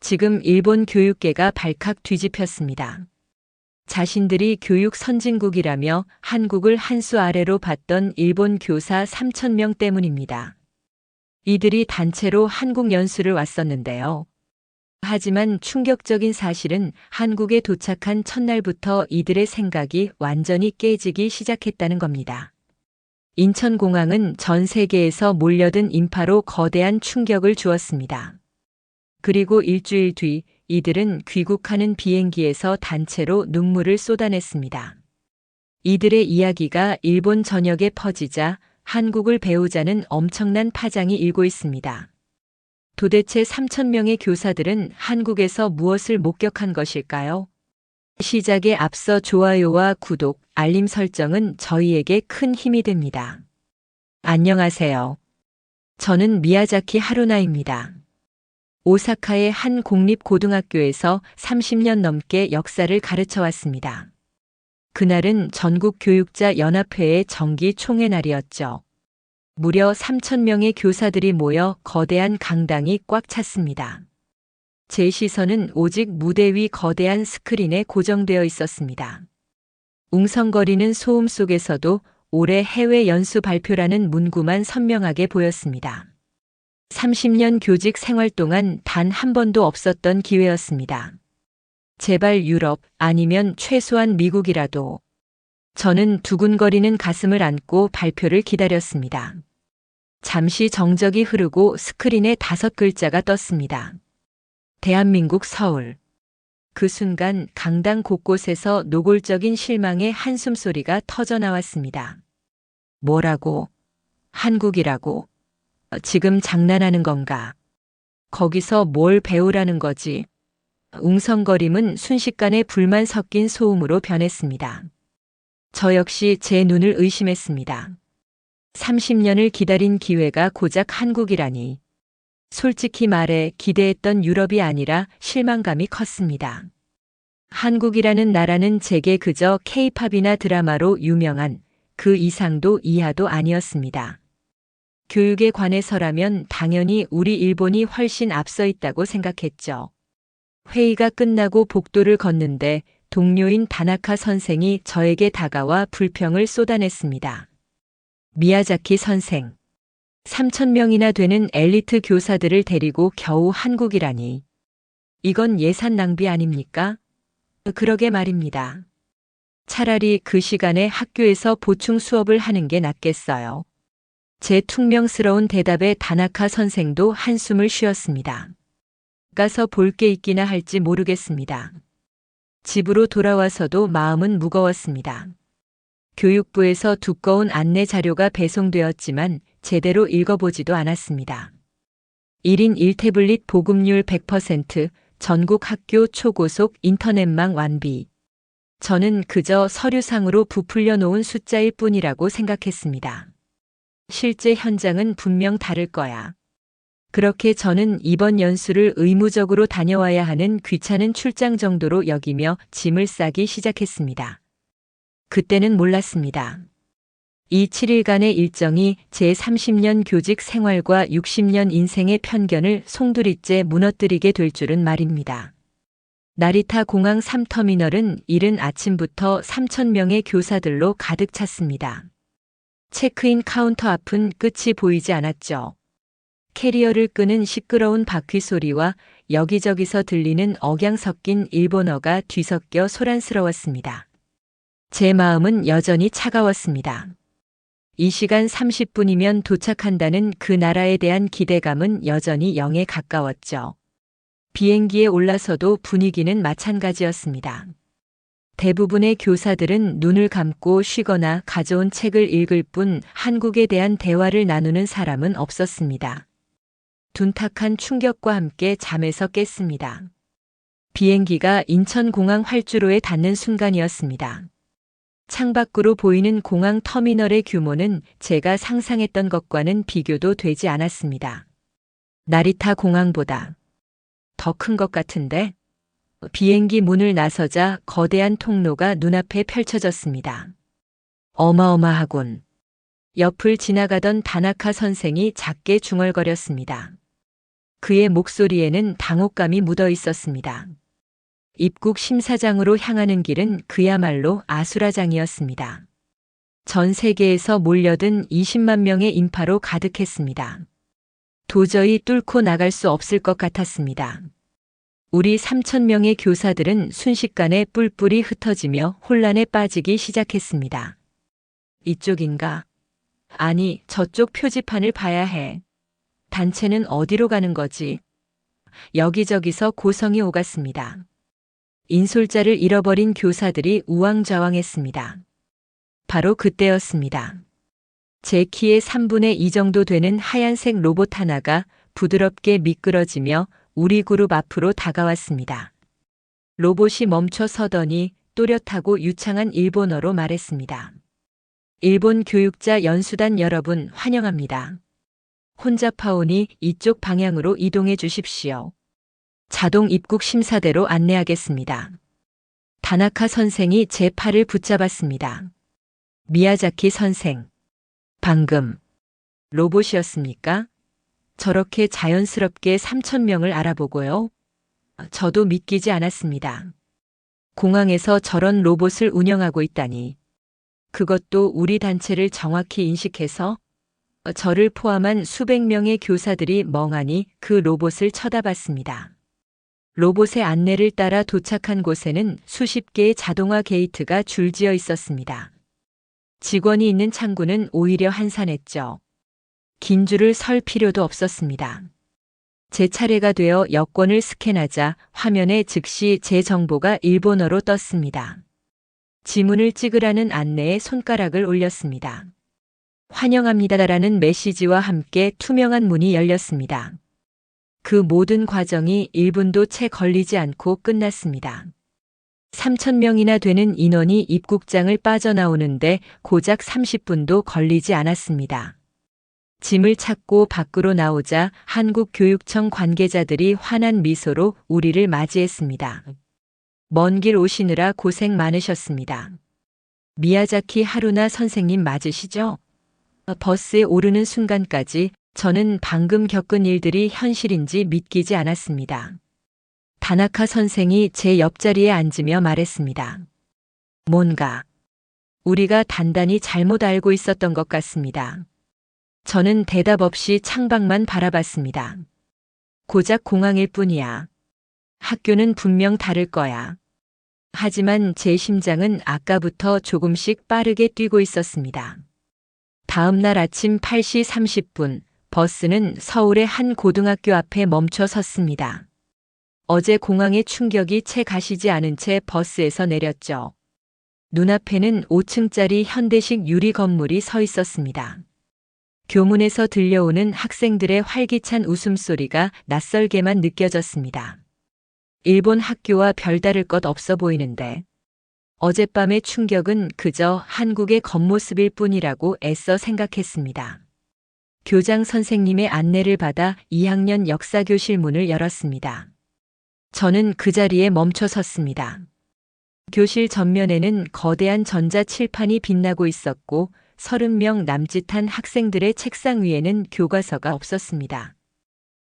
지금 일본 교육계가 발칵 뒤집혔습니다. 자신들이 교육 선진국이라며 한국을 한 수 아래로 봤던 일본 교사 3,000명 때문입니다. 이들이 단체로 한국 연수를 왔었는데요. 하지만 충격적인 사실은 한국에 도착한 첫날부터 이들의 생각이 완전히 깨지기 시작했다는 겁니다. 인천공항은 전 세계에서 몰려든 인파로 거대한 충격을 주었습니다. 그리고 일주일 뒤 이들은 귀국하는 비행기에서 단체로 눈물을 쏟아냈습니다. 이들의 이야기가 일본 전역에 퍼지자 한국을 배우자는 엄청난 파장이 일고 있습니다. 도대체 3,000명의 교사들은 한국에서 무엇을 목격한 것일까요? 시작에 앞서 좋아요와 구독, 알림 설정은 저희에게 큰 힘이 됩니다. 안녕하세요. 저는 미야자키 하루나입니다. 오사카의 한 공립고등학교에서 30년 넘게 역사를 가르쳐 왔습니다. 그날은 전국교육자연합회의 정기 총회 날이었죠. 무려 3,000명의 교사들이 모여 거대한 강당이 꽉 찼습니다. 제 시선은 오직 무대 위 거대한 스크린에 고정되어 있었습니다. 웅성거리는 소음 속에서도 올해 해외 연수 발표라는 문구만 선명하게 보였습니다. 30년 교직 생활 동안 단 한 번도 없었던 기회였습니다. 제발 유럽 아니면 최소한 미국이라도. 저는 두근거리는 가슴을 안고 발표를 기다렸습니다. 잠시 정적이 흐르고 스크린에 5글자가 떴습니다. 대한민국 서울. 그 순간 강당 곳곳에서 노골적인 실망의 한숨소리가 터져 나왔습니다. 뭐라고? 한국이라고? 지금 장난하는 건가? 거기서 뭘 배우라는 거지? 웅성거림은 순식간에 불만 섞인 소음으로 변했습니다. 저 역시 제 눈을 의심했습니다. 30년을 기다린 기회가 고작 한국이라니. 솔직히 말해 기대했던 유럽이 아니라 실망감이 컸습니다. 한국이라는 나라는 제게 그저 K-팝이나 드라마로 유명한 그 이상도 이하도 아니었습니다. 교육에 관해서라면 당연히 우리 일본이 훨씬 앞서 있다고 생각했죠. 회의가 끝나고 복도를 걷는데 동료인 다나카 선생이 저에게 다가와 불평을 쏟아냈습니다. 미야자키 선생, 3,000명이나 되는 엘리트 교사들을 데리고 겨우 한국이라니. 이건 예산 낭비 아닙니까? 그러게 말입니다. 차라리 그 시간에 학교에서 보충 수업을 하는 게 낫겠어요. 제 퉁명스러운 대답에 다나카 선생도 한숨을 쉬었습니다. 가서 볼 게 있기나 할지 모르겠습니다. 집으로 돌아와서도 마음은 무거웠습니다. 교육부에서 두꺼운 안내 자료가 배송되었지만 제대로 읽어보지도 않았습니다. 1인 1태블릿 보급률 100%, 전국 학교 초고속 인터넷망 완비. 저는 그저 서류상으로 부풀려 놓은 숫자일 뿐이라고 생각했습니다. 실제 현장은 분명 다를 거야. 그렇게 저는 이번 연수를 의무적으로 다녀와야 하는 귀찮은 출장 정도로 여기며 짐을 싸기 시작했습니다. 그때는 몰랐습니다. 이 7일간의 일정이 제 30년 교직 생활과 60년 인생의 편견을 송두리째 무너뜨리게 될 줄은 말입니다. 나리타 공항 3터미널은 이른 아침부터 3,000명의 교사들로 가득 찼습니다. 체크인 카운터 앞은 끝이 보이지 않았죠. 캐리어를 끄는 시끄러운 바퀴 소리와 여기저기서 들리는 억양 섞인 일본어가 뒤섞여 소란스러웠습니다. 제 마음은 여전히 차가웠습니다. 이 시간 30분이면 도착한다는 그 나라에 대한 기대감은 여전히 0에 가까웠죠. 비행기에 올라서도 분위기는 마찬가지였습니다. 대부분의 교사들은 눈을 감고 쉬거나 가져온 책을 읽을 뿐 한국에 대한 대화를 나누는 사람은 없었습니다. 둔탁한 충격과 함께 잠에서 깼습니다. 비행기가 인천공항 활주로에 닿는 순간이었습니다. 창밖으로 보이는 공항 터미널의 규모는 제가 상상했던 것과는 비교도 되지 않았습니다. 나리타 공항보다 더 큰 것 같은데? 비행기 문을 나서자 거대한 통로가 눈앞에 펼쳐졌습니다. 어마어마하군. 옆을 지나가던 다나카 선생이 작게 중얼거렸습니다. 그의 목소리에는 당혹감이 묻어 있었습니다. 입국 심사장으로 향하는 길은 그야말로 아수라장이었습니다. 전 세계에서 몰려든 20만 명의 인파로 가득했습니다. 도저히 뚫고 나갈 수 없을 것 같았습니다. 우리 3,000명의 교사들은 순식간에 뿔뿔이 흩어지며 혼란에 빠지기 시작했습니다. 이쪽인가? 아니, 저쪽 표지판을 봐야 해. 단체는 어디로 가는 거지? 여기저기서 고성이 오갔습니다. 인솔자를 잃어버린 교사들이 우왕좌왕했습니다. 바로 그때였습니다. 제 키의 3분의 2 정도 되는 하얀색 로봇 하나가 부드럽게 미끄러지며 우리 그룹 앞으로 다가왔습니다. 로봇이 멈춰 서더니 또렷하고 유창한 일본어로 말했습니다. 일본 교육자 연수단 여러분 환영합니다. 혼잡하오니 이쪽 방향으로 이동해 주십시오. 자동 입국 심사대로 안내하겠습니다. 다나카 선생이 제 팔을 붙잡았습니다. 미야자키 선생. 방금 로봇이었습니까? 저렇게 자연스럽게 3,000명을 알아보고요. 저도 믿기지 않았습니다. 공항에서 저런 로봇을 운영하고 있다니. 그것도 우리 단체를 정확히 인식해서 저를 포함한 수백 명의 교사들이 멍하니 그 로봇을 쳐다봤습니다. 로봇의 안내를 따라 도착한 곳에는 수십 개의 자동화 게이트가 줄지어 있었습니다. 직원이 있는 창구는 오히려 한산했죠. 긴 줄을 설 필요도 없었습니다. 제 차례가 되어 여권을 스캔하자 화면에 즉시 제 정보가 일본어로 떴습니다. 지문을 찍으라는 안내에 손가락을 올렸습니다. 환영합니다라는 메시지와 함께 투명한 문이 열렸습니다. 그 모든 과정이 1분도 채 걸리지 않고 끝났습니다. 3,000명이나 되는 인원이 입국장을 빠져나오는데 고작 30분도 걸리지 않았습니다. 짐을 찾고 밖으로 나오자 한국교육청 관계자들이 환한 미소로 우리를 맞이했습니다. 먼 길 오시느라 고생 많으셨습니다. 미야자키 하루나 선생님 맞으시죠? 버스에 오르는 순간까지 저는 방금 겪은 일들이 현실인지 믿기지 않았습니다. 다나카 선생이 제 옆자리에 앉으며 말했습니다. 뭔가 우리가 단단히 잘못 알고 있었던 것 같습니다. 저는 대답 없이 창밖만 바라봤습니다. 고작 공항일 뿐이야. 학교는 분명 다를 거야. 하지만 제 심장은 아까부터 조금씩 빠르게 뛰고 있었습니다. 다음 날 아침 8시 30분 버스는 서울의 한 고등학교 앞에 멈춰 섰습니다. 어제 공항의 충격이 채 가시지 않은 채 버스에서 내렸죠. 눈앞에는 5층짜리 현대식 유리 건물이 서 있었습니다. 교문에서 들려오는 학생들의 활기찬 웃음소리가 낯설게만 느껴졌습니다. 일본 학교와 별다를 것 없어 보이는데 어젯밤의 충격은 그저 한국의 겉모습일 뿐이라고 애써 생각했습니다. 교장 선생님의 안내를 받아 2학년 역사교실 문을 열었습니다. 저는 그 자리에 멈춰 섰습니다. 교실 전면에는 거대한 전자칠판이 빛나고 있었고 30명 남짓한 학생들의 책상 위에는 교과서가 없었습니다.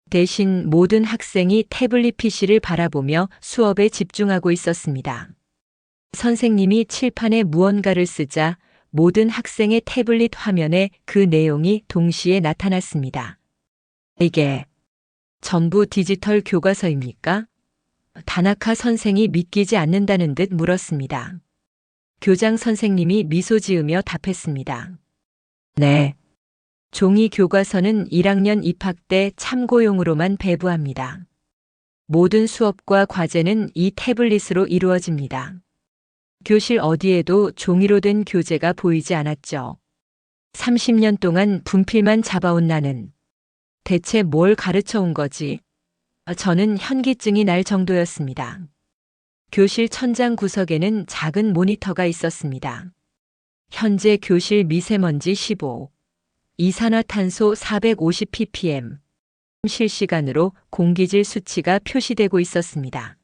대신 모든 학생이 태블릿 PC를 바라보며 수업에 집중하고 있었습니다. 선생님이 칠판에 무언가를 쓰자 모든 학생의 태블릿 화면에 그 내용이 동시에 나타났습니다. 이게 전부 디지털 교과서입니까? 다나카 선생이 믿기지 않는다는 듯 물었습니다. 교장 선생님이 미소 지으며 답했습니다. 네. 종이 교과서는 1학년 입학 때 참고용으로만 배부합니다. 모든 수업과 과제는 이 태블릿으로 이루어집니다. 교실 어디에도 종이로 된 교재가 보이지 않았죠. 30년 동안 분필만 잡아온 나는 대체 뭘 가르쳐 온 거지? 저는 현기증이 날 정도였습니다. 교실 천장 구석에는 작은 모니터가 있었습니다. 현재 교실 미세먼지 15, 이산화탄소 450ppm, 실시간으로 공기질 수치가 표시되고 있었습니다.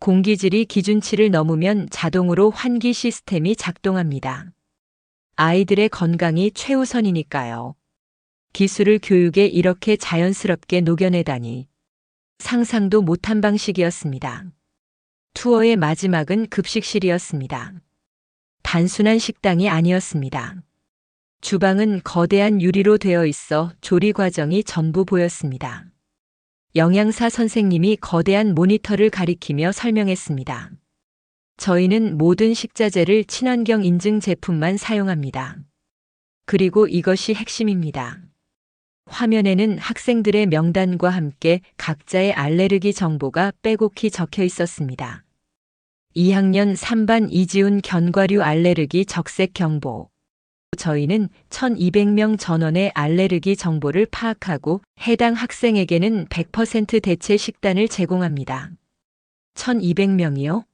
공기질이 기준치를 넘으면 자동으로 환기 시스템이 작동합니다. 아이들의 건강이 최우선이니까요. 기술을 교육에 이렇게 자연스럽게 녹여내다니. 상상도 못한 방식이었습니다. 투어의 마지막은 급식실이었습니다. 단순한 식당이 아니었습니다. 주방은 거대한 유리로 되어 있어 조리 과정이 전부 보였습니다. 영양사 선생님이 거대한 모니터를 가리키며 설명했습니다. 저희는 모든 식자재를 친환경 인증 제품만 사용합니다. 그리고 이것이 핵심입니다. 화면에는 학생들의 명단과 함께 각자의 알레르기 정보가 빼곡히 적혀 있었습니다. 2학년 3반 이지훈 견과류 알레르기 적색 경보. 저희는 1200명 전원의 알레르기 정보를 파악하고 해당 학생에게는 100% 대체 식단을 제공합니다. 1200명이요?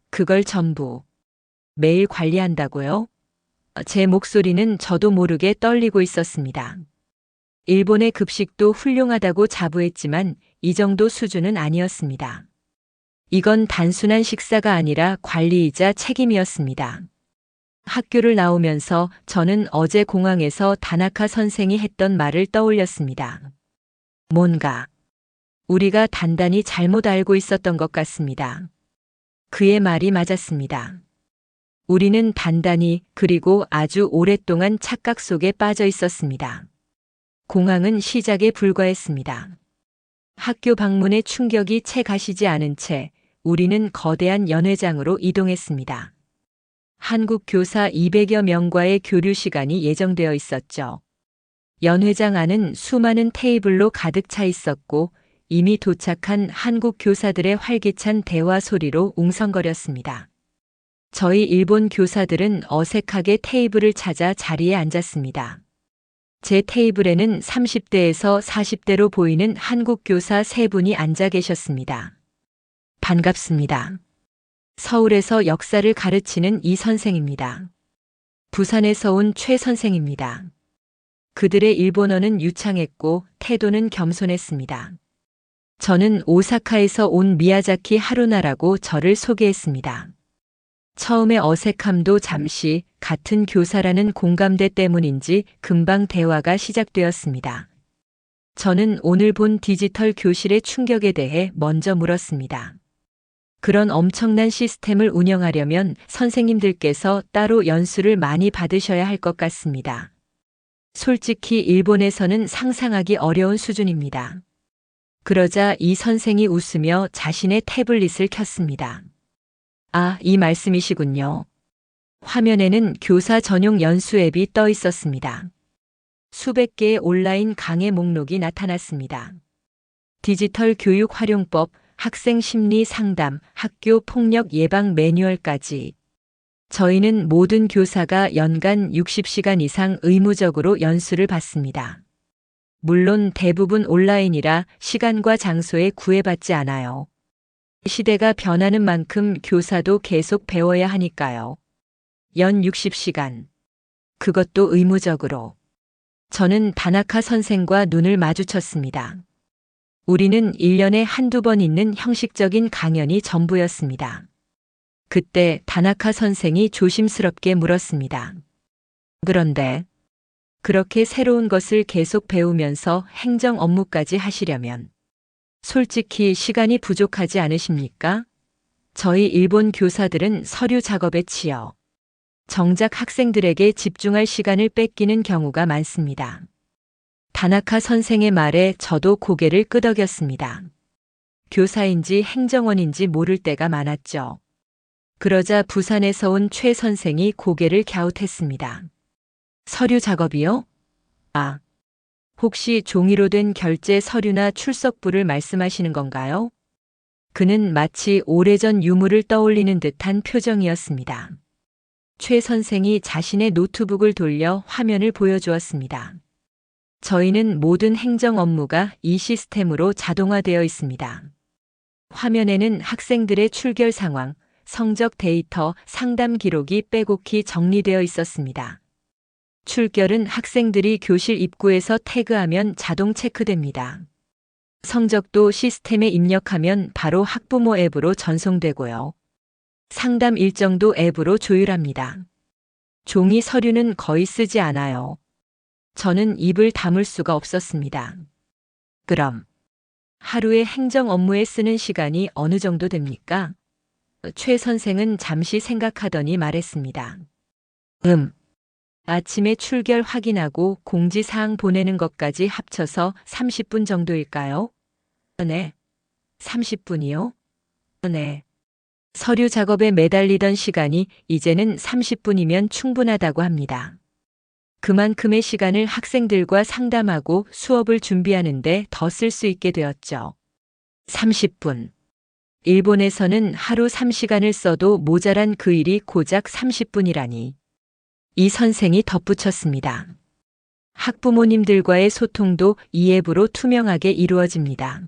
그걸 전부 매일 관리한다고요? 제 목소리는 저도 모르게 떨리고 있었습니다. 일본의 급식도 훌륭하다고 자부했지만 이 정도 수준은 아니었습니다. 이건 단순한 식사가 아니라 관리이자 책임이었습니다. 학교를 나오면서 저는 어제 공항에서 다나카 선생이 했던 말을 떠올렸습니다. 뭔가 우리가 단단히 잘못 알고 있었던 것 같습니다. 그의 말이 맞았습니다. 우리는 단단히 그리고 아주 오랫동안 착각 속에 빠져 있었습니다. 공항은 시작에 불과했습니다. 학교 방문의 충격이 채 가시지 않은 채 우리는 거대한 연회장으로 이동했습니다. 한국 교사 200여 명과의 교류 시간이 예정되어 있었죠. 연회장 안은 수많은 테이블로 가득 차 있었고 이미 도착한 한국 교사들의 활기찬 대화 소리로 웅성거렸습니다. 저희 일본 교사들은 어색하게 테이블을 찾아 자리에 앉았습니다. 제 테이블에는 30대에서 40대로 보이는 한국 교사 3분이 앉아 계셨습니다. 반갑습니다. 서울에서 역사를 가르치는 이 선생입니다. 부산에서 온 최 선생입니다. 그들의 일본어는 유창했고 태도는 겸손했습니다. 저는 오사카에서 온 미야자키 하루나라고 저를 소개했습니다. 처음에 어색함도 잠시 같은 교사라는 공감대 때문인지 금방 대화가 시작되었습니다. 저는 오늘 본 디지털 교실의 충격에 대해 먼저 물었습니다. 그런 엄청난 시스템을 운영하려면 선생님들께서 따로 연수를 많이 받으셔야 할 것 같습니다. 솔직히 일본에서는 상상하기 어려운 수준입니다. 그러자 이 선생이 웃으며 자신의 태블릿을 켰습니다. 아, 이 말씀이시군요. 화면에는 교사 전용 연수 앱이 떠 있었습니다. 수백 개의 온라인 강의 목록이 나타났습니다. 디지털 교육 활용법, 학생 심리 상담, 학교 폭력 예방 매뉴얼까지. 저희는 모든 교사가 연간 60시간 이상 의무적으로 연수를 받습니다. 물론 대부분 온라인이라 시간과 장소에 구애받지 않아요. 시대가 변하는 만큼 교사도 계속 배워야 하니까요. 연 60시간. 그것도 의무적으로. 저는 다나카 선생과 눈을 마주쳤습니다. 우리는 1년에 한두 번 있는 형식적인 강연이 전부였습니다. 그때 다나카 선생이 조심스럽게 물었습니다. 그런데 그렇게 새로운 것을 계속 배우면서 행정 업무까지 하시려면 솔직히 시간이 부족하지 않으십니까? 저희 일본 교사들은 서류 작업에 치여 정작 학생들에게 집중할 시간을 뺏기는 경우가 많습니다. 다나카 선생의 말에 저도 고개를 끄덕였습니다. 교사인지 행정원인지 모를 때가 많았죠. 그러자 부산에서 온 최 선생이 고개를 갸웃했습니다. 서류 작업이요? 아, 혹시 종이로 된 결제 서류나 출석부를 말씀하시는 건가요? 그는 마치 오래전 유물을 떠올리는 듯한 표정이었습니다. 최 선생이 자신의 노트북을 돌려 화면을 보여주었습니다. 저희는 모든 행정 업무가 이 시스템으로 자동화되어 있습니다. 화면에는 학생들의 출결 상황, 성적 데이터, 상담 기록이 빼곡히 정리되어 있었습니다. 출결은 학생들이 교실 입구에서 태그하면 자동 체크됩니다. 성적도 시스템에 입력하면 바로 학부모 앱으로 전송되고요. 상담 일정도 앱으로 조율합니다. 종이 서류는 거의 쓰지 않아요. 저는 입을 다물 수가 없었습니다. 그럼 하루에 행정 업무에 쓰는 시간이 어느 정도 됩니까? 최 선생은 잠시 생각하더니 말했습니다. 아침에 출결 확인하고 공지사항 보내는 것까지 합쳐서 30분 정도일까요? 네. 30분이요? 네. 서류 작업에 매달리던 시간이 이제는 30분이면 충분하다고 합니다. 그만큼의 시간을 학생들과 상담하고 수업을 준비하는데 더 쓸 수 있게 되었죠. 30분. 일본에서는 하루 3시간을 써도 모자란 그 일이 고작 30분이라니. 이 선생이 덧붙였습니다. 학부모님들과의 소통도 이 앱으로 투명하게 이루어집니다.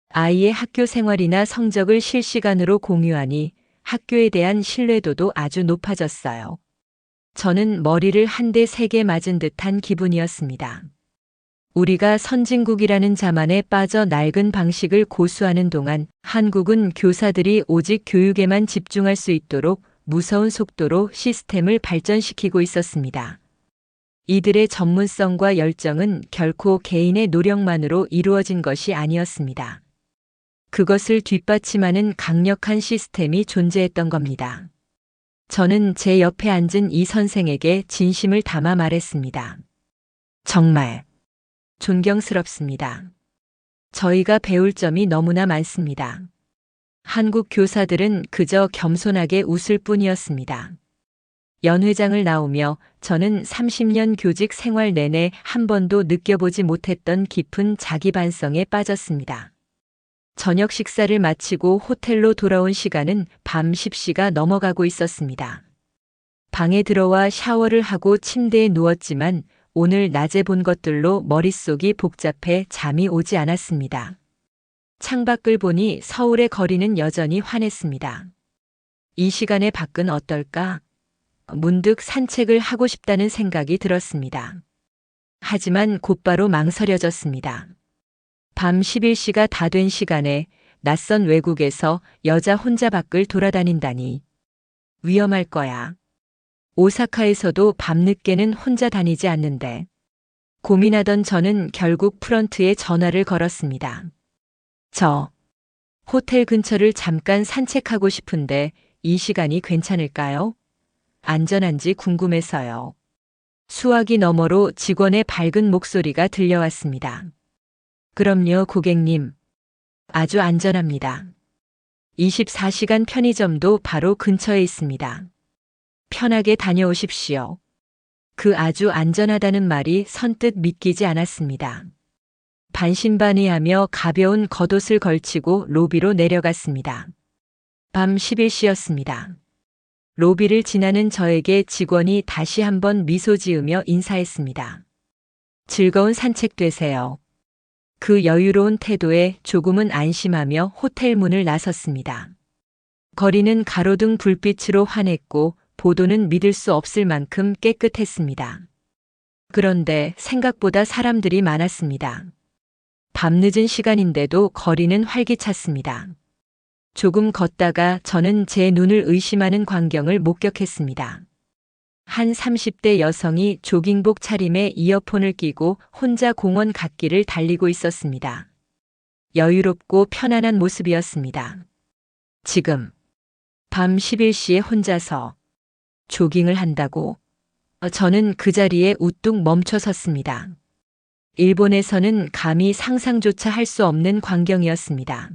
아이의 학교 생활이나 성적을 실시간으로 공유하니 학교에 대한 신뢰도도 아주 높아졌어요. 저는 머리를 한 대 세게 맞은 듯한 기분이었습니다. 우리가 선진국이라는 자만에 빠져 낡은 방식을 고수하는 동안 한국은 교사들이 오직 교육에만 집중할 수 있도록 무서운 속도로 시스템을 발전시키고 있었습니다. 이들의 전문성과 열정은 결코 개인의 노력만으로 이루어진 것이 아니었습니다. 그것을 뒷받침하는 강력한 시스템이 존재했던 겁니다. 저는 제 옆에 앉은 이 선생에게 진심을 담아 말했습니다. 정말 존경스럽습니다. 저희가 배울 점이 너무나 많습니다. 한국 교사들은 그저 겸손하게 웃을 뿐이었습니다. 연회장을 나오며 저는 30년 교직 생활 내내 한 번도 느껴보지 못했던 깊은 자기 반성에 빠졌습니다. 저녁 식사를 마치고 호텔로 돌아온 시간은 밤 10시가 넘어가고 있었습니다. 방에 들어와 샤워를 하고 침대에 누웠지만 오늘 낮에 본 것들로 머릿속이 복잡해 잠이 오지 않았습니다. 창밖을 보니 서울의 거리는 여전히 환했습니다. 이 시간에 밖은 어떨까? 문득 산책을 하고 싶다는 생각이 들었습니다. 하지만 곧바로 망설여졌습니다. 밤 11시가 다 된 시간에 낯선 외국에서 여자 혼자 밖을 돌아다닌다니. 위험할 거야. 오사카에서도 밤늦게는 혼자 다니지 않는데. 고민하던 저는 결국 프런트에 전화를 걸었습니다. 저 호텔 근처를 잠깐 산책하고 싶은데 이 시간이 괜찮을까요? 안전한지 궁금해서요. 수화기 너머로 직원의 밝은 목소리가 들려왔습니다. 그럼요, 고객님. 아주 안전합니다. 24시간 편의점도 바로 근처에 있습니다. 편하게 다녀오십시오. 그 아주 안전하다는 말이 선뜻 믿기지 않았습니다. 반신반의하며 가벼운 겉옷을 걸치고 로비로 내려갔습니다. 밤 11시였습니다. 로비를 지나는 저에게 직원이 다시 한번 미소 지으며 인사했습니다. 즐거운 산책 되세요. 그 여유로운 태도에 조금은 안심하며 호텔 문을 나섰습니다. 거리는 가로등 불빛으로 환했고 보도는 믿을 수 없을 만큼 깨끗했습니다. 그런데 생각보다 사람들이 많았습니다. 밤늦은 시간인데도 거리는 활기찼습니다. 조금 걷다가 저는 제 눈을 의심하는 광경을 목격했습니다. 한 30대 여성이 조깅복 차림에 이어폰을 끼고 혼자 공원 갓길을 달리고 있었습니다. 여유롭고 편안한 모습이었습니다. 지금 밤 11시에 혼자서 조깅을 한다고? 저는 그 자리에 우뚝 멈춰 섰습니다. 일본에서는 감히 상상조차 할 수 없는 광경이었습니다.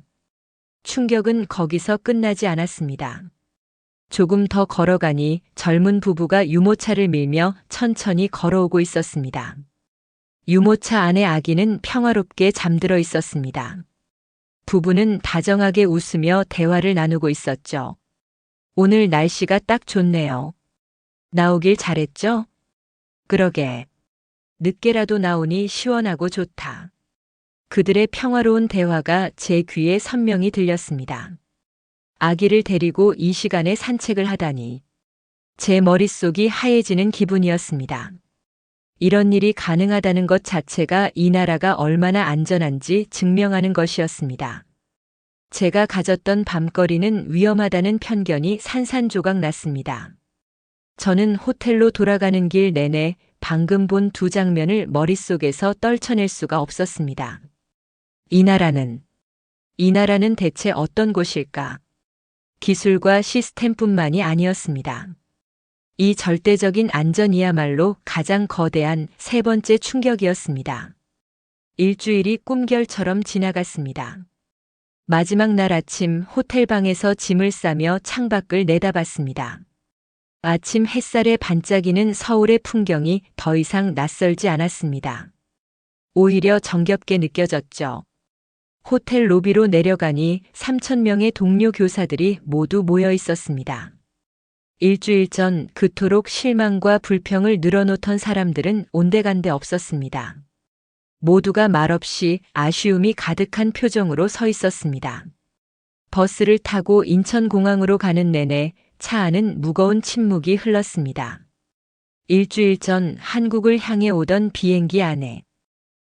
충격은 거기서 끝나지 않았습니다. 조금 더 걸어가니 젊은 부부가 유모차를 밀며 천천히 걸어오고 있었습니다. 유모차 안의 아기는 평화롭게 잠들어 있었습니다. 부부는 다정하게 웃으며 대화를 나누고 있었죠. 오늘 날씨가 딱 좋네요. 나오길 잘했죠? 그러게. 늦게라도 나오니 시원하고 좋다. 그들의 평화로운 대화가 제 귀에 선명히 들렸습니다. 아기를 데리고 이 시간에 산책을 하다니. 제 머릿속이 하얘지는 기분이었습니다. 이런 일이 가능하다는 것 자체가 이 나라가 얼마나 안전한지 증명하는 것이었습니다. 제가 가졌던 밤거리는 위험하다는 편견이 산산조각 났습니다. 저는 호텔로 돌아가는 길 내내 방금 본 두 장면을 머릿속에서 떨쳐낼 수가 없었습니다. 이 나라는 대체 어떤 곳일까? 기술과 시스템뿐만이 아니었습니다. 이 절대적인 안전이야말로 가장 거대한 세 번째 충격이었습니다. 일주일이 꿈결처럼 지나갔습니다. 마지막 날 아침 호텔 방에서 짐을 싸며 창밖을 내다봤습니다. 아침 햇살에 반짝이는 서울의 풍경이 더 이상 낯설지 않았습니다. 오히려 정겹게 느껴졌죠. 호텔 로비로 내려가니 3,000명의 동료 교사들이 모두 모여 있었습니다. 일주일 전 그토록 실망과 불평을 늘어놓던 사람들은 온데간데 없었습니다. 모두가 말없이 아쉬움이 가득한 표정으로 서 있었습니다. 버스를 타고 인천공항으로 가는 내내 차 안은 무거운 침묵이 흘렀습니다. 일주일 전 한국을 향해 오던 비행기 안에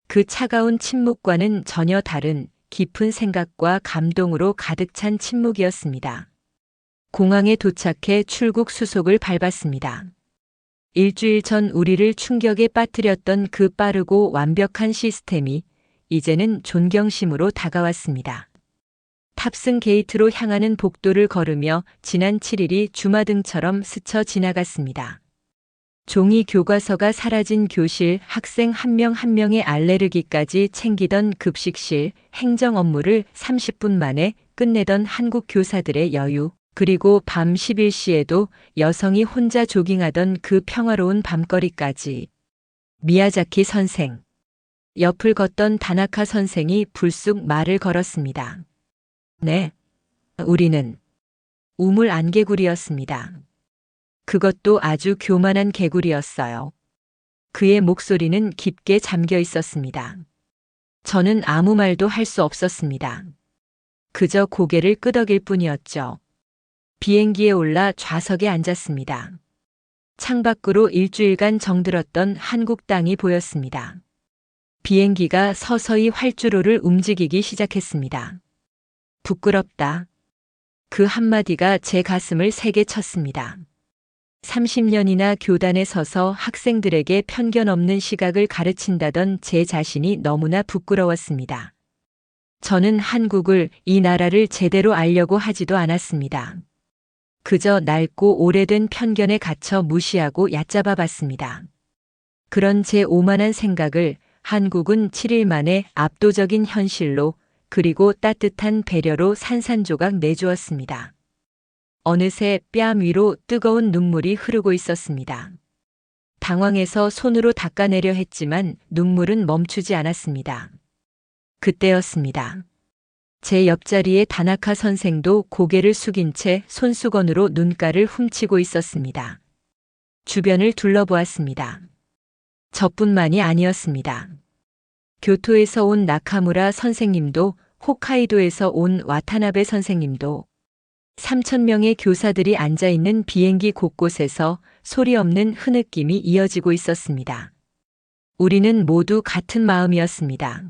그 차가운 침묵과는 전혀 다른 깊은 생각과 감동으로 가득 찬 침묵이었습니다. 공항에 도착해 출국 수속을 밟았습니다. 일주일 전 우리를 충격에 빠뜨렸던 그 빠르고 완벽한 시스템이 이제는 존경심으로 다가왔습니다. 탑승 게이트로 향하는 복도를 걸으며 지난 7일이 주마등처럼 스쳐 지나갔습니다. 종이 교과서가 사라진 교실, 학생 한 명 한 명의 알레르기까지 챙기던 급식실, 행정 업무를 30분 만에 끝내던 한국 교사들의 여유, 그리고 밤 11시에도 여성이 혼자 조깅하던 그 평화로운 밤거리까지. 미야자키 선생. 옆을 걷던 다나카 선생이 불쑥 말을 걸었습니다. 네, 우리는 우물 안개구리였습니다. 그것도 아주 교만한 개구리였어요. 그의 목소리는 깊게 잠겨 있었습니다. 저는 아무 말도 할 수 없었습니다. 그저 고개를 끄덕일 뿐이었죠. 비행기에 올라 좌석에 앉았습니다. 창밖으로 일주일간 정들었던 한국 땅이 보였습니다. 비행기가 서서히 활주로를 움직이기 시작했습니다. 부끄럽다. 그 한마디가 제 가슴을 세게 쳤습니다. 30년이나 교단에 서서 학생들에게 편견 없는 시각을 가르친다던 제 자신이 너무나 부끄러웠습니다. 저는 한국을, 이 나라를 제대로 알려고 하지도 않았습니다. 그저 낡고 오래된 편견에 갇혀 무시하고 얕잡아 봤습니다. 그런 제 오만한 생각을 한국은 7일 만에 압도적인 현실로, 그리고 따뜻한 배려로 산산조각 내주었습니다. 어느새 뺨 위로 뜨거운 눈물이 흐르고 있었습니다. 당황해서 손으로 닦아내려 했지만 눈물은 멈추지 않았습니다. 그때였습니다. 제 옆자리의 다나카 선생도 고개를 숙인 채 손수건으로 눈가를 훔치고 있었습니다. 주변을 둘러보았습니다. 저뿐만이 아니었습니다. 교토에서 온 나카무라 선생님도, 홋카이도에서 온 와타나베 선생님도, 3,000명의 교사들이 앉아있는 비행기 곳곳에서 소리 없는 흐느낌이 이어지고 있었습니다. 우리는 모두 같은 마음이었습니다.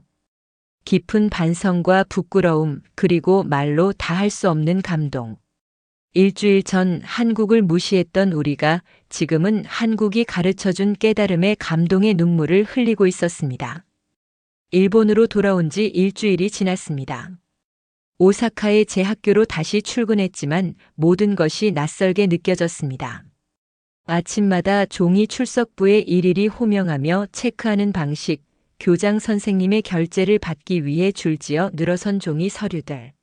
깊은 반성과 부끄러움, 그리고 말로 다 할 수 없는 감동. 일주일 전 한국을 무시했던 우리가 지금은 한국이 가르쳐준 깨달음의 감동의 눈물을 흘리고 있었습니다. 일본으로 돌아온 지 일주일이 지났습니다. 오사카의 제 학교로 다시 출근했지만 모든 것이 낯설게 느껴졌습니다. 아침마다 종이 출석부에 일일이 호명하며 체크하는 방식, 교장 선생님의 결재를 받기 위해 줄지어 늘어선 종이 서류들.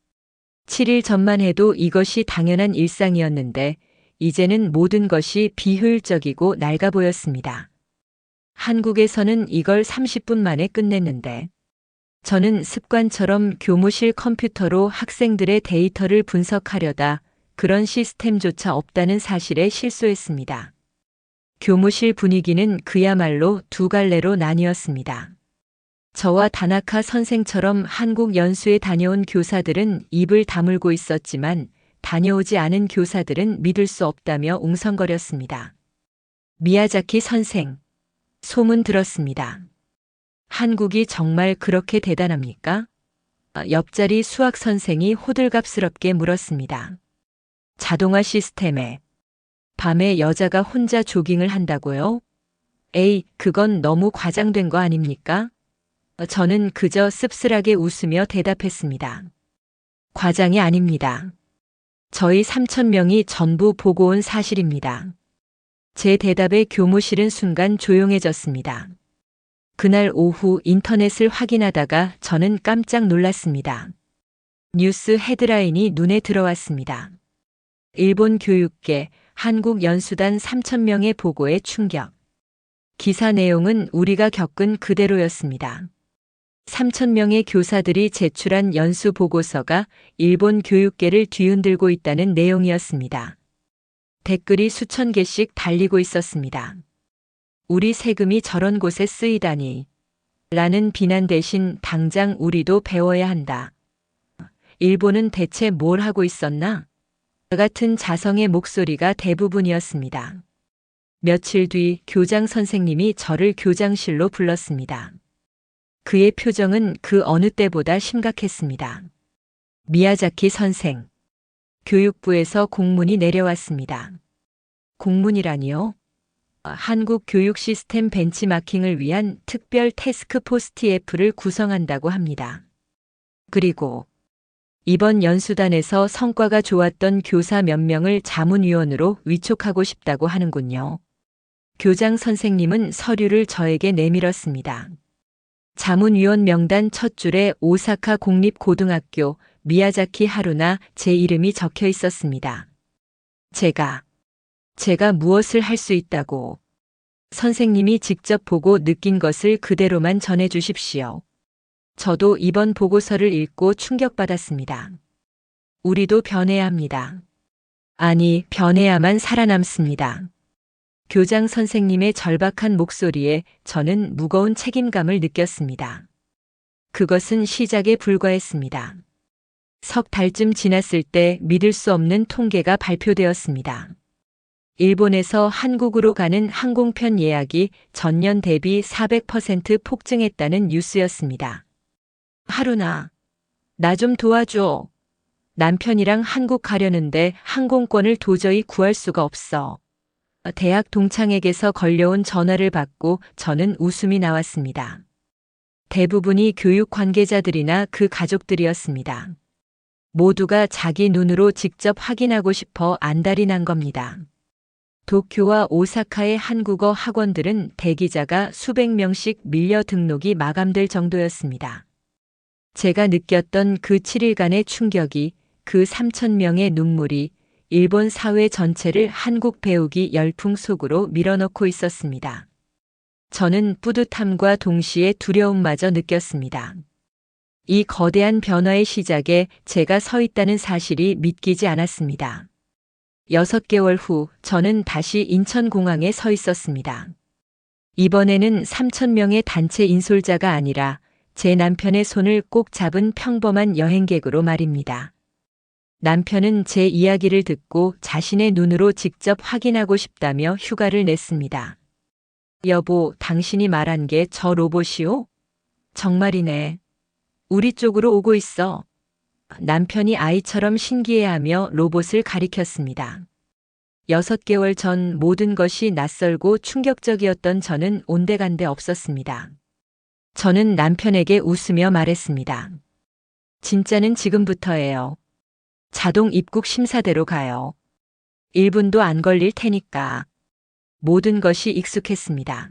7일 전만 해도 이것이 당연한 일상이었는데 이제는 모든 것이 비효율적이고 낡아 보였습니다. 한국에서는 이걸 30분 만에 끝냈는데 저는 습관처럼 교무실 컴퓨터로 학생들의 데이터를 분석하려다 그런 시스템조차 없다는 사실에 실소했습니다. 교무실 분위기는 그야말로 두 갈래로 나뉘었습니다. 저와 다나카 선생처럼 한국 연수에 다녀온 교사들은 입을 다물고 있었지만 다녀오지 않은 교사들은 믿을 수 없다며 웅성거렸습니다. 미야자키 선생, 소문 들었습니다. 한국이 정말 그렇게 대단합니까? 옆자리 수학 선생이 호들갑스럽게 물었습니다. 자동화 시스템에 밤에 여자가 혼자 조깅을 한다고요? 에이, 그건 너무 과장된 거 아닙니까? 저는 그저 씁쓸하게 웃으며 대답했습니다. 과장이 아닙니다. 저희 3,000명이 전부 보고 온 사실입니다. 제 대답에 교무실은 순간 조용해졌습니다. 그날 오후 인터넷을 확인하다가 저는 깜짝 놀랐습니다. 뉴스 헤드라인이 눈에 들어왔습니다. 일본 교육계, 한국 연수단 3,000명의 보고에 충격. 기사 내용은 우리가 겪은 그대로였습니다. 3,000명의 교사들이 제출한 연수 보고서가 일본 교육계를 뒤흔들고 있다는 내용이었습니다. 댓글이 수천 개씩 달리고 있었습니다. 우리 세금이 저런 곳에 쓰이다니. 라는 비난 대신 당장 우리도 배워야 한다. 일본은 대체 뭘 하고 있었나? 같은 자성의 목소리가 대부분이었습니다. 며칠 뒤 교장 선생님이 저를 교장실로 불렀습니다. 그의 표정은 그 어느 때보다 심각했습니다. 미야자키 선생. 교육부에서 공문이 내려왔습니다. 공문이라니요? 한국 교육 시스템 벤치마킹을 위한 특별 태스크포스 TF를 구성한다고 합니다. 그리고 이번 연수단에서 성과가 좋았던 교사 몇 명을 자문위원으로 위촉하고 싶다고 하는군요. 교장 선생님은 서류를 저에게 내밀었습니다. 자문위원 명단 첫 줄에 오사카 공립고등학교 미야자키 하루나 제 이름이 적혀 있었습니다. 제가 무엇을 할 수 있다고. 선생님이 직접 보고 느낀 것을 그대로만 전해 주십시오. 저도 이번 보고서를 읽고 충격받았습니다. 우리도 변해야 합니다. 아니, 변해야만 살아남습니다. 교장 선생님의 절박한 목소리에 저는 무거운 책임감을 느꼈습니다. 그것은 시작에 불과했습니다. 석 달쯤 지났을 때 믿을 수 없는 통계가 발표되었습니다. 일본에서 한국으로 가는 항공편 예약이 전년 대비 400% 폭증했다는 뉴스였습니다. 하루나, 나 좀 도와줘. 남편이랑 한국 가려는데 항공권을 도저히 구할 수가 없어. 대학 동창에게서 걸려온 전화를 받고 저는 웃음이 나왔습니다. 대부분이 교육 관계자들이나 그 가족들이었습니다. 모두가 자기 눈으로 직접 확인하고 싶어 안달이 난 겁니다. 도쿄와 오사카의 한국어 학원들은 대기자가 수백 명씩 밀려 등록이 마감될 정도였습니다. 제가 느꼈던 그 7일간의 충격이, 그 3,000명의 눈물이 일본 사회 전체를 한국 배우기 열풍 속으로 밀어넣고 있었습니다. 저는 뿌듯함과 동시에 두려움마저 느꼈습니다. 이 거대한 변화의 시작에 제가 서 있다는 사실이 믿기지 않았습니다. 6개월 후 저는 다시 인천공항에 서 있었습니다. 이번에는 3,000명의 단체 인솔자가 아니라 제 남편의 손을 꼭 잡은 평범한 여행객으로 말입니다. 남편은 제 이야기를 듣고 자신의 눈으로 직접 확인하고 싶다며 휴가를 냈습니다. 여보, 당신이 말한 게 저 로봇이오? 정말이네. 우리 쪽으로 오고 있어. 남편이 아이처럼 신기해하며 로봇을 가리켰습니다. 6개월 전 모든 것이 낯설고 충격적이었던 저는 온데간데 없었습니다. 저는 남편에게 웃으며 말했습니다. 진짜는 지금부터예요. 자동 입국 심사대로 가요. 1분도 안 걸릴 테니까. 모든 것이 익숙했습니다.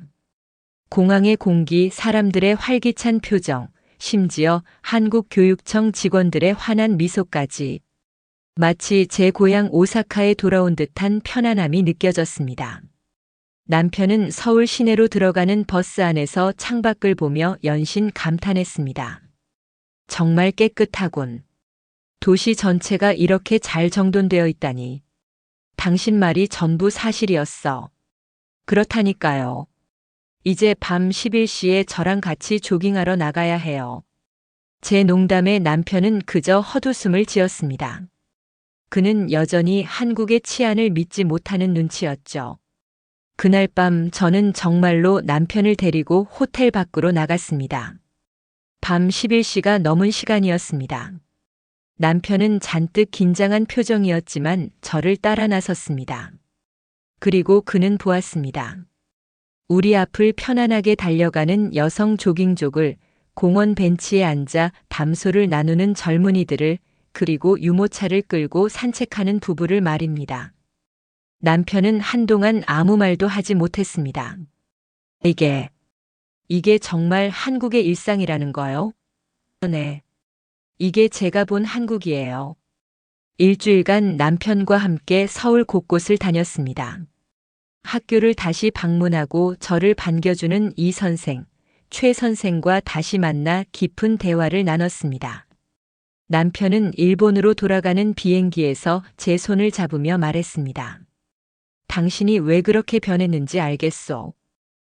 공항의 공기, 사람들의 활기찬 표정, 심지어 한국교육청 직원들의 환한 미소까지. 마치 제 고향 오사카에 돌아온 듯한 편안함이 느껴졌습니다. 남편은 서울 시내로 들어가는 버스 안에서 창밖을 보며 연신 감탄했습니다. 정말 깨끗하군. 도시 전체가 이렇게 잘 정돈되어 있다니. 당신 말이 전부 사실이었어. 그렇다니까요. 이제 밤 11시에 저랑 같이 조깅하러 나가야 해요. 제 농담에 남편은 그저 헛웃음을 지었습니다. 그는 여전히 한국의 치안을 믿지 못하는 눈치였죠. 그날 밤 저는 정말로 남편을 데리고 호텔 밖으로 나갔습니다. 밤 11시가 넘은 시간이었습니다. 남편은 잔뜩 긴장한 표정이었지만 저를 따라 나섰습니다. 그리고 그는 보았습니다. 우리 앞을 편안하게 달려가는 여성 조깅족을, 공원 벤치에 앉아 담소를 나누는 젊은이들을, 그리고 유모차를 끌고 산책하는 부부를 말입니다. 남편은 한동안 아무 말도 하지 못했습니다. 이게 정말 한국의 일상이라는 거요? 네. 이게 제가 본 한국이에요. 일주일간 남편과 함께 서울 곳곳을 다녔습니다. 학교를 다시 방문하고 저를 반겨주는 이 선생, 최 선생과 다시 만나 깊은 대화를 나눴습니다. 남편은 일본으로 돌아가는 비행기에서 제 손을 잡으며 말했습니다. 당신이 왜 그렇게 변했는지 알겠소.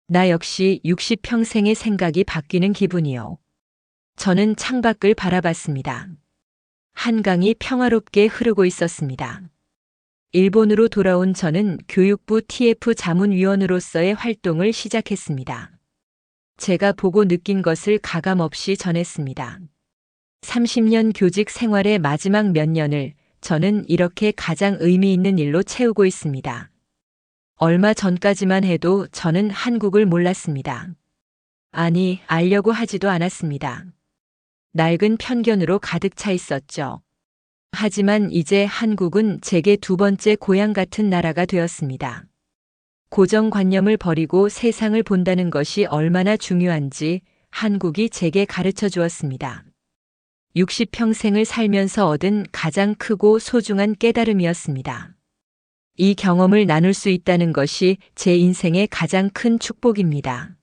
나 역시 60평생의 생각이 바뀌는 기분이요. 저는 창밖을 바라봤습니다. 한강이 평화롭게 흐르고 있었습니다. 일본으로 돌아온 저는 교육부 TF 자문위원으로서의 활동을 시작했습니다. 제가 보고 느낀 것을 가감없이 전했습니다. 30년 교직 생활의 마지막 몇 년을 저는 이렇게 가장 의미 있는 일로 채우고 있습니다. 얼마 전까지만 해도 저는 한국을 몰랐습니다. 아니, 알려고 하지도 않았습니다. 낡은 편견으로 가득 차 있었죠. 하지만 이제 한국은 제게 두 번째 고향 같은 나라가 되었습니다. 고정관념을 버리고 세상을 본다는 것이 얼마나 중요한지 한국이 제게 가르쳐 주었습니다. 60평생을 살면서 얻은 가장 크고 소중한 깨달음이었습니다. 이 경험을 나눌 수 있다는 것이 제 인생의 가장 큰 축복입니다.